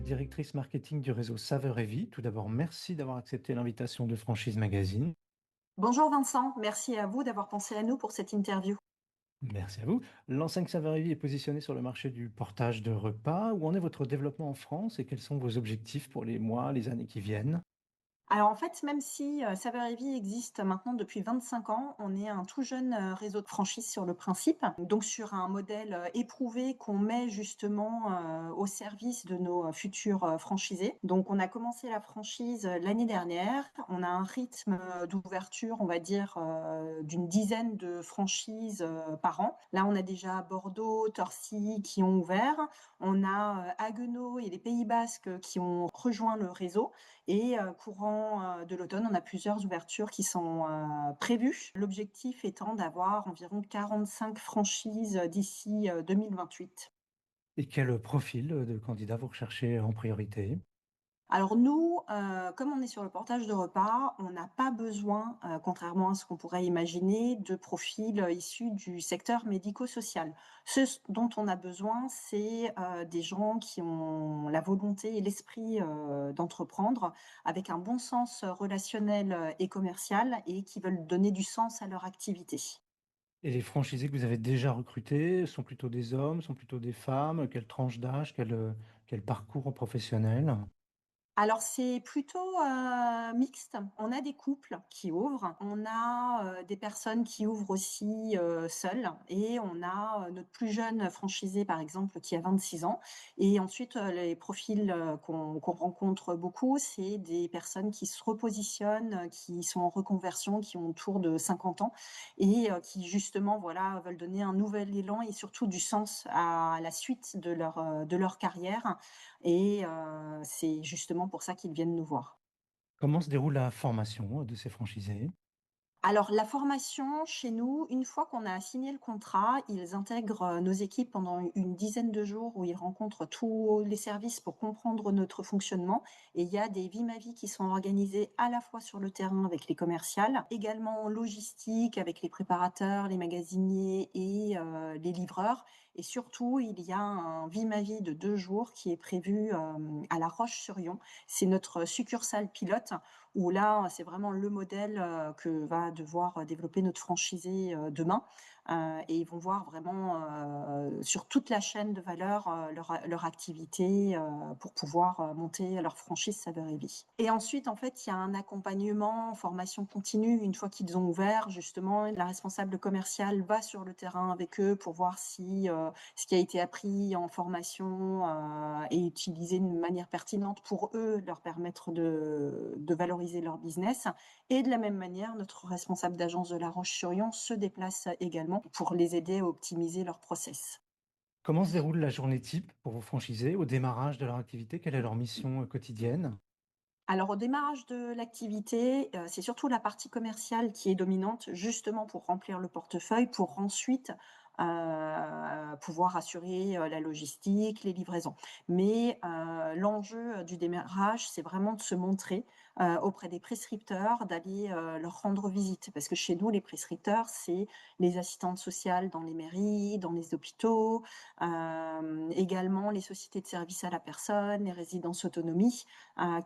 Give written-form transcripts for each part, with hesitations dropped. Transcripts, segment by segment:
êtes directrice marketing du réseau Saveur et Vie. Tout d'abord, merci d'avoir accepté l'invitation de Franchise Magazine. Bonjour Vincent, merci à vous d'avoir pensé à nous pour cette interview. Merci à vous. L'enseigne Saveur et Vie est positionnée sur le marché du portage de repas. Où en est votre développement en France et quels sont vos objectifs pour les mois, les années qui viennent? Alors en fait, même si Saveur et Vie existe maintenant depuis 25 ans, on est un tout jeune réseau de franchise sur le principe, donc sur un modèle éprouvé qu'on met justement au service de nos futurs franchisés. Donc on a commencé la franchise l'année dernière, on a un rythme d'ouverture, on va dire, d'une dizaine de franchises par an. Là, on a déjà Bordeaux, Torcy qui ont ouvert, on a Haguenau et les Pays Basques qui ont rejoint le réseau. Et courant de l'automne, on a plusieurs ouvertures qui sont prévues. L'objectif étant d'avoir environ 45 franchises d'ici 2028. Et quel profil de candidat vous recherchez en priorité? Alors nous, comme on est sur le portage de repas, on n'a pas besoin, contrairement à ce qu'on pourrait imaginer, de profils issus du secteur médico-social. Dont on a besoin, c'est des gens qui ont la volonté et l'esprit d'entreprendre, avec un bon sens relationnel et commercial, et qui veulent donner du sens à leur activité. Et les franchisés que vous avez déjà recrutés sont plutôt des hommes, sont plutôt des femmes? Quelle tranche d'âge, quel parcours professionnel? Alors c'est plutôt mixte. On a des couples qui ouvrent, on a des personnes qui ouvrent aussi seules, et on a notre plus jeune franchisé par exemple qui a 26 ans. Et ensuite les profils qu'on rencontre beaucoup, c'est des personnes qui se repositionnent, qui sont en reconversion, qui ont autour de 50 ans, et qui justement voilà veulent donner un nouvel élan et surtout du sens à la suite de leur carrière. Et c'est justement pour ça qu'ils viennent nous voir. Comment se déroule la formation de ces franchisés? Alors, la formation chez nous, une fois qu'on a signé le contrat, ils intègrent nos équipes pendant une dizaine de jours où ils rencontrent tous les services pour comprendre notre fonctionnement. Et il y a des Vie ma vie qui sont organisés à la fois sur le terrain avec les commerciales, également en logistique avec les préparateurs, les magasiniers et les livreurs. Et surtout, il y a un Vie ma vie de 2 jours qui est prévu à La Roche-sur-Yon. C'est notre succursale pilote où là, c'est vraiment le modèle que va devoir développer notre franchisé demain. Et ils vont voir vraiment sur toute la chaîne de valeur leur activité pour pouvoir monter leur franchise Saveur et Vie. Et ensuite, en fait, il y a un accompagnement, formation continue. Une fois qu'ils ont ouvert, justement, la responsable commerciale va sur le terrain avec eux pour voir si ce qui a été appris en formation est utilisé de manière pertinente pour eux, leur permettre de valoriser leur business. Et de la même manière, notre responsable d'agence de La Roche-sur-Yon se déplace également pour les aider à optimiser leur process. Comment se déroule la journée type pour vos franchisés au démarrage de leur activité? Quelle est leur mission quotidienne? Alors au démarrage de l'activité, c'est surtout la partie commerciale qui est dominante, justement pour remplir le portefeuille, pour ensuite pouvoir assurer la logistique, les livraisons. Mais l'enjeu du démarrage, c'est vraiment de se montrer auprès des prescripteurs, d'aller leur rendre visite. Parce que chez nous, les prescripteurs, c'est les assistantes sociales dans les mairies, dans les hôpitaux, également les sociétés de services à la personne, les résidences autonomie,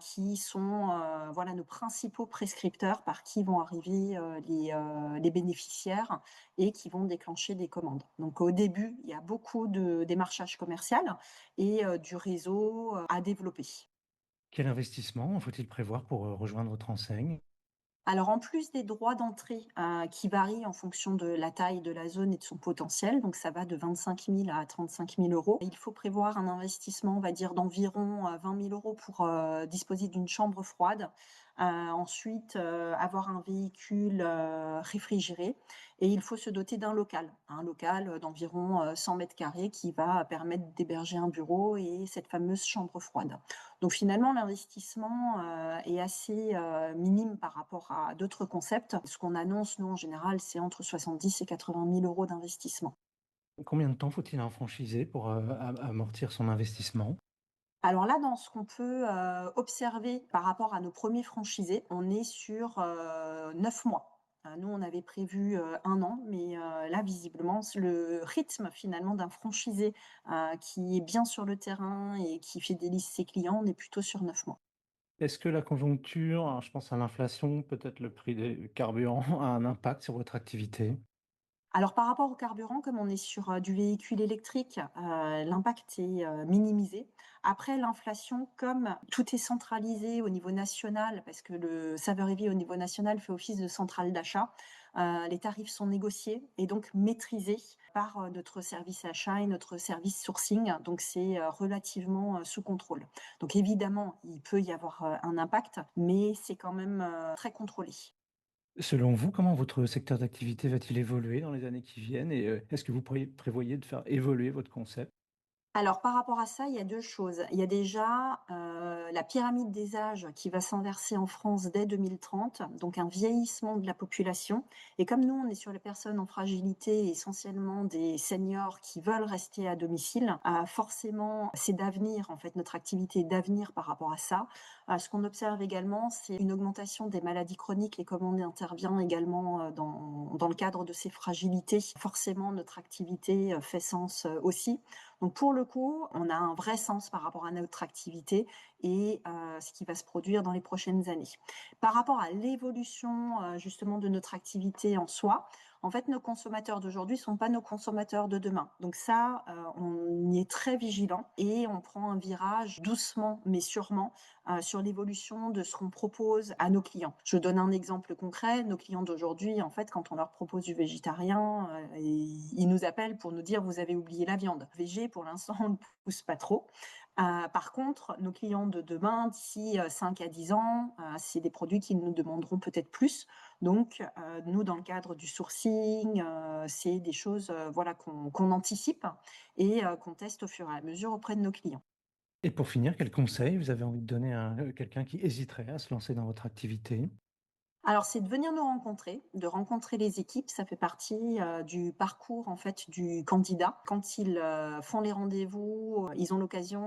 qui sont voilà nos principaux prescripteurs par qui vont arriver les bénéficiaires et qui vont déclencher des commandes. Donc au début, il y a beaucoup de démarchage commercial et du réseau à développer. Quel investissement faut-il prévoir pour rejoindre votre enseigne? Alors en plus des droits d'entrée qui varient en fonction de la taille de la zone et de son potentiel, donc ça va de 25 000 à 35 000 euros, il faut prévoir un investissement, on va dire, d'environ 20 000 euros pour disposer d'une chambre froide. Ensuite, avoir un véhicule réfrigéré, et il faut se doter d'un local, un local d'environ 100 mètres carrés qui va permettre d'héberger un bureau et cette fameuse chambre froide. Donc finalement, l'investissement est assez minime par rapport à d'autres concepts. Ce qu'on annonce, nous, en général, c'est entre 70 et 80 000 euros d'investissement. Combien de temps faut-il à un franchisé pour amortir son investissement? Alors là, dans ce qu'on peut observer par rapport à nos premiers franchisés, on est sur 9 mois. Nous, on avait prévu 1 an, mais là, visiblement le rythme finalement d'un franchisé, qui est bien sur le terrain et qui fidélise ses clients, on est plutôt sur 9 mois. Est-ce que la conjoncture, alors je pense à l'inflation, peut-être le prix des carburants, a un impact sur votre activité? Alors par rapport au carburant, comme on est sur, du véhicule électrique, l'impact est, minimisé. Après l'inflation, comme tout est centralisé au niveau national, parce que le Saveur et Vie au niveau national fait office de centrale d'achat, les tarifs sont négociés et donc maîtrisés par, notre service achat et notre service sourcing. Donc c'est, relativement, sous contrôle. Donc évidemment, il peut y avoir, un impact, mais c'est quand même, très contrôlé. Selon vous, comment votre secteur d'activité va-t-il évoluer dans les années qui viennent et est-ce que vous prévoyez de faire évoluer votre concept? Alors par rapport à ça, il y a 2 choses. Il y a déjà, la pyramide des âges qui va s'inverser en France dès 2030, donc un vieillissement de la population et comme nous, on est sur les personnes en fragilité, essentiellement des seniors qui veulent rester à domicile, forcément, c'est d'avenir, en fait, notre activité est d'avenir par rapport à ça. Ce qu'on observe également, c'est une augmentation des maladies chroniques et comme on intervient également, dans le cadre de ces fragilités, forcément notre activité, fait sens, aussi. Donc pour le coup, on a un vrai sens par rapport à notre activité et ce qui va se produire dans les prochaines années. Par rapport à l'évolution, justement de notre activité en soi, en fait, nos consommateurs d'aujourd'hui sont pas nos consommateurs de demain. Donc ça, on y est très vigilant et on prend un virage doucement mais sûrement, sur l'évolution de ce qu'on propose à nos clients. Je donne un exemple concret, nos clients d'aujourd'hui, en fait, quand on leur propose du végétarien, ils nous appellent pour nous dire: «Vous avez oublié la viande». Végé, pour l'instant, on ne pousse pas trop. Par contre, nos clients de demain, d'ici, 5 à 10 ans, c'est des produits qu'ils nous demanderont peut-être plus. Donc, nous, dans le cadre du sourcing, c'est des choses, voilà, qu'on anticipe et qu'on teste au fur et à mesure auprès de nos clients. Et pour finir, quel conseil vous avez envie de donner à, quelqu'un qui hésiterait à se lancer dans votre activité? Alors, c'est de venir nous rencontrer, de rencontrer les équipes. Ça fait partie, du parcours, en fait, du candidat. Quand ils, font les rendez-vous, ils ont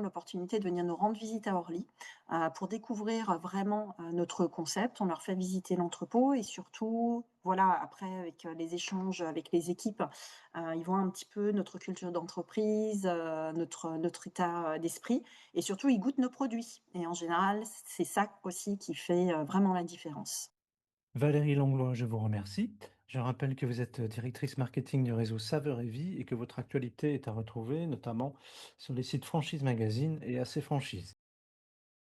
l'opportunité de venir nous rendre visite à Orly, pour découvrir vraiment, notre concept. On leur fait visiter l'entrepôt et surtout, voilà, après avec, les échanges avec les équipes, ils voient un petit peu notre culture d'entreprise, notre état, d'esprit et surtout ils goûtent nos produits et en général, c'est ça aussi qui fait, vraiment la différence. Valérie Langlois, je vous remercie. Je rappelle que vous êtes directrice marketing du réseau Saveur et Vie et que votre actualité est à retrouver notamment sur les sites Franchise Magazine et AC Franchise.